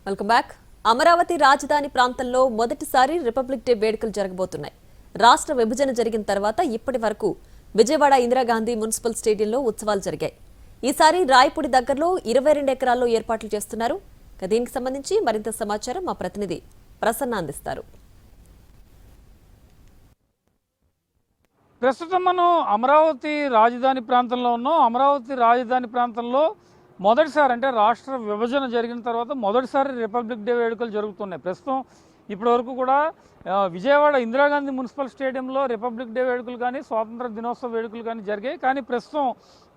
Welcome back. Amaravati రాజధాని ప్రాంతంలో మొదటిసారి రిపబ్లిక్ డే వేడుకలు జరగబోతున్నాయి. రాష్ట్ర విభజన జరిగిన తర్వాత ఇప్పటి వరకు విజయవాడ ఇందిరాగాంధీ మున్సిపల్ స్టేడియంలో ఉత్సవాలు జరిగాయి. ఈసారి రాయపూడి దగ్గరలో 22 ఎకరాల్లో ఏర్పాట్లు చేస్తున్నారు. దీనికి సంబంధించి మరింత సమాచారం మా ప్రతినిధి ప్రసన్న అందిస్తారు. ప్రస్తుతం మనం అమరావతి రాజధాని ప్రాంతంలో ఉన్నాం. అమరావతి రాజధాని ప్రాంతంలో మొదటిసారి అంటే రాష్ట్ర విభజన జరిగిన తర్వాత మొదటిసారి రిపబ్లిక్ డే వేడుకలు జరుగుతున్నాయి. ప్రస్తుతం ఇప్పటివరకు కూడా విజయవాడ ఇందిరాగాంధీ మున్సిపల్ స్టేడియంలో రిపబ్లిక్ డే వేడుకలు కానీ స్వాతంత్ర దినోత్సవ వేడుకలు కానీ జరిగాయి. కానీ ప్రస్తుతం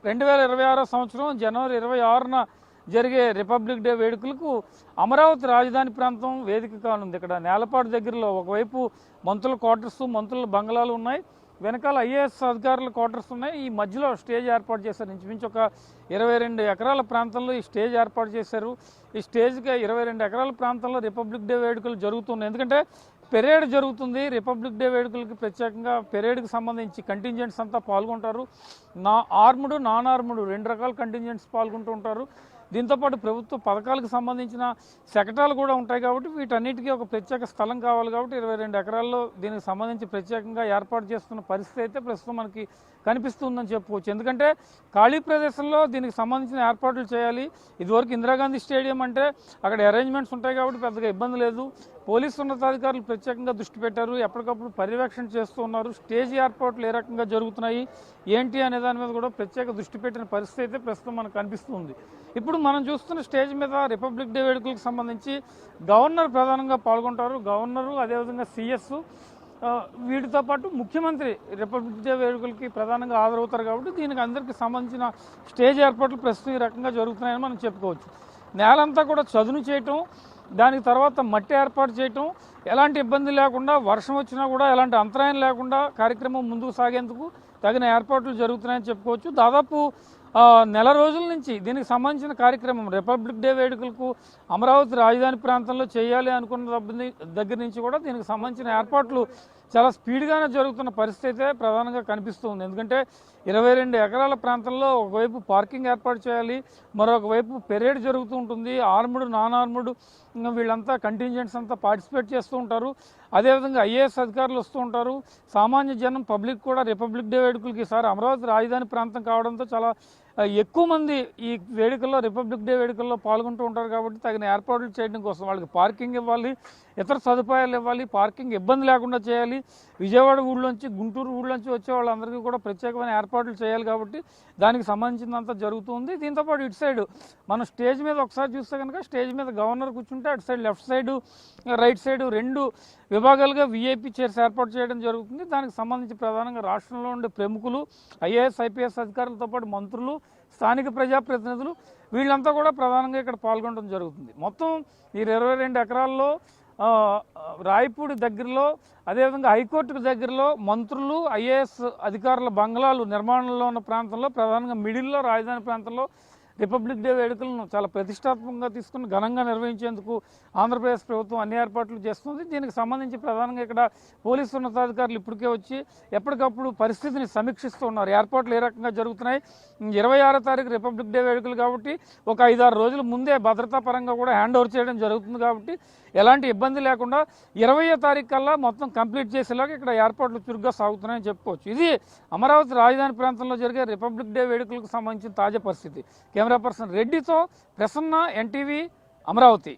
2026 సంవత్సరం జనవరి 26న జరిగే రిపబ్లిక్ డే వేడుకలకు అమరావతి రాజధాని ప్రాంతం వేదిక కానుంది. ఇక్కడ నేలపాటు దగ్గరలో ఒకవైపు మంత్రుల క్వార్టర్స్, మంత్రుల బంగ్లాలు ఉన్నాయి, వెనకాల ఐఏఎస్ అధికారుల క్వార్టర్స్ ఉన్నాయి. ఈ మధ్యలో స్టేజ్ ఏర్పాటు చేశారు. ఇంచుమించు ఒక 22 ఎకరాల ప్రాంతంలో ఈ స్టేజ్ ఏర్పాటు చేశారు. ఈ స్టేజ్కి 22 ఎకరాల ప్రాంతంలో రిపబ్లిక్ డే వేడుకలు జరుగుతున్నాయి. ఎందుకంటే పెరేడ్ జరుగుతుంది. రిపబ్లిక్ డే వేడుకలకి ప్రత్యేకంగా పెరేడ్కి సంబంధించి కంటింజెంట్స్ అంతా పాల్గొంటారు. ఆర్మ్డ్, నాన్ ఆర్మ్డ్ 2 రకాల కంటింజెంట్స్ పాల్గొంటూ ఉంటారు. దీంతోపాటు ప్రభుత్వ పథకాలకు సంబంధించిన శకటాలు కూడా ఉంటాయి. కాబట్టి వీటన్నిటికీ ఒక ప్రత్యేక స్థలం కావాలి. కాబట్టి 22 ఎకరాల్లో దీనికి సంబంధించి ప్రత్యేకంగా ఏర్పాటు చేస్తున్న పరిస్థితి అయితే ప్రస్తుతం మనకి కనిపిస్తుందని చెప్పుకోవచ్చు. ఎందుకంటే ఖాళీ ప్రదేశంలో దీనికి సంబంధించిన ఏర్పాట్లు చేయాలి. ఇదివరకు ఇందిరాగాంధీ స్టేడియం అంటే అక్కడ అరేంజ్మెంట్స్ ఉంటాయి కాబట్టి పెద్దగా ఇబ్బంది లేదు. పోలీసు ఉన్నతాధికారులు ప్రత్యేకంగా దృష్టి పెట్టారు. ఎప్పటికప్పుడు పర్యవేక్షణ చేస్తూ ఉన్నారు. స్టేజ్ ఏర్పాట్లు ఏ రకంగా జరుగుతున్నాయి ఏంటి అనే దాని మీద కూడా ప్రత్యేక దృష్టి పెట్టిన పరిస్థితి అయితే ప్రస్తుతం మనకు కనిపిస్తుంది. ఇప్పుడు మనం చూస్తున్న స్టేజ్ మీద రిపబ్లిక్ డే వేడుకలకు సంబంధించి గవర్నర్ ప్రధానంగా పాల్గొంటారు. గవర్నరు, అదేవిధంగా సిఎస్, వీటితో పాటు ముఖ్యమంత్రి రిపబ్లిక్ డే వేడుకలకి ప్రధానంగా హాజరవుతారు. కాబట్టి దీనికి అందరికీ సంబంధించిన స్టేజ్ ఏర్పాట్లు ప్రస్తుతం ఈ రకంగా జరుగుతున్నాయని మనం చెప్పుకోవచ్చు. నేలంతా కూడా చదును చేయటం, దానికి తర్వాత మట్టి ఏర్పాటు చేయటం, ఎలాంటి ఇబ్బంది లేకుండా వర్షం వచ్చినా కూడా ఎలాంటి అంతరాయం లేకుండా కార్యక్రమం ముందుకు సాగేందుకు తగిన ఏర్పాట్లు జరుగుతున్నాయని చెప్పుకోవచ్చు. దాదాపు నెల రోజుల నుంచి దీనికి సంబంధించిన కార్యక్రమం రిపబ్లిక్ డే వేడుకలకు అమరావతి రాజధాని ప్రాంతంలో చేయాలి అనుకున్న దగ్గర నుంచి కూడా దీనికి సంబంధించిన ఏర్పాట్లు చాలా స్పీడ్గానే జరుగుతున్న పరిస్థితి అయితే ప్రధానంగా కనిపిస్తుంది. ఎందుకంటే 22 ఎకరాల ప్రాంతంలో ఒకవైపు పార్కింగ్ ఏర్పాటు చేయాలి, మరొక వైపు పెరేడ్ జరుగుతూ ఉంటుంది. ఆర్మ్డ్, నాన్ ఆర్మ్డ్ వీళ్ళంతా కంటింజెంట్స్ అంతా పార్టిసిపేట్ చేస్తూ ఉంటారు. అదేవిధంగా ఐఏఎస్ అధికారులు వస్తూ ఉంటారు. సామాన్య జనం, పబ్లిక్ కూడా రిపబ్లిక్ డే వేడుకలకి ఈసారి అమరావతి రాజధాని ప్రాంతం కావడంతో చాలా ఎక్కువ మంది ఈ వేడుకల్లో, రిపబ్లిక్ డే వేడుకల్లో పాల్గొంటూ ఉంటారు. కాబట్టి తగిన ఏర్పాట్లు చేయడం కోసం వాళ్ళకి పార్కింగ్ ఇవ్వాలి, ఇతర సదుపాయాలు ఇవ్వాలి, పార్కింగ్ ఇబ్బంది లేకుండా చేయాలి. విజయవాడ ఊళ్ళోంచి, గుంటూరు ఊళ్ళోంచి వచ్చే వాళ్ళందరికీ కూడా ప్రత్యేకమైన ఏర్పాట్లు చేయాలి. కాబట్టి దానికి సంబంధించినంత జరుగుతుంది. దీంతోపాటు ఇటు సైడ్ మనం స్టేజ్ మీద ఒకసారి చూస్తే కనుక స్టేజ్ మీద గవర్నర్ కూర్చుంటే అటు side left side, right side 2 విభాగాలుగా విఐపి చైర్స్ ఏర్పాటు చేయడం జరుగుతుంది. దానికి సంబంధించి ప్రధానంగా రాష్ట్రంలో ఉండే ప్రముఖులు, ఐఏఎస్, ఐపీఎస్ అధికారులతో పాటు మంత్రులు, స్థానిక ప్రజాప్రతినిధులు వీళ్ళంతా కూడా ప్రధానంగా ఇక్కడ పాల్గొనడం జరుగుతుంది. మొత్తం ఈ 22 ఎకరాల్లో రాయపూడి దగ్గరలో, అదేవిధంగా హైకోర్టుకు దగ్గరలో మంత్రులు, ఐఏఎస్ అధికారుల బంగ్లాలు నిర్మాణంలో ఉన్న ప్రాంతంలో, ప్రధానంగా మిడిల్లో రాజధాని ప్రాంతంలో రిపబ్లిక్ డే వేడుకలను చాలా ప్రతిష్టాత్మకంగా తీసుకుని ఘనంగా నిర్వహించేందుకు ఆంధ్రప్రదేశ్ ప్రభుత్వం అన్ని ఏర్పాట్లు చేస్తుంది. దీనికి సంబంధించి ప్రధానంగా ఇక్కడ పోలీసు ఉన్నతాధికారులు ఇప్పటికే వచ్చి ఎప్పటికప్పుడు పరిస్థితిని సమీక్షిస్తూ ఉన్నారు. ఏర్పాట్లు ఏ రకంగా జరుగుతున్నాయి. 26వ తారీఖు రిపబ్లిక్ డే వేడుకలు కాబట్టి ఒక 5-6 రోజుల ముందే భద్రతా పరంగా కూడా హ్యాండ్ ఓవర్ చేయడం జరుగుతుంది. కాబట్టి ఎలాంటి ఇబ్బంది లేకుండా 20వ తారీఖు కల్లా మొత్తం కంప్లీట్ చేసేలాగా ఇక్కడ ఏర్పాట్లు చురుగ్గా సాగుతున్నాయని చెప్పుకోవచ్చు. ఇది అమరావతి రాజధాని ప్రాంతంలో జరిగే రిపబ్లిక్ డే వేడుకలకు సంబంధించిన తాజా పరిస్థితి. కెమెరా పర్సన్ రెడ్డితో ప్రసన్న, ఎన్టీవీ, అమరావతి.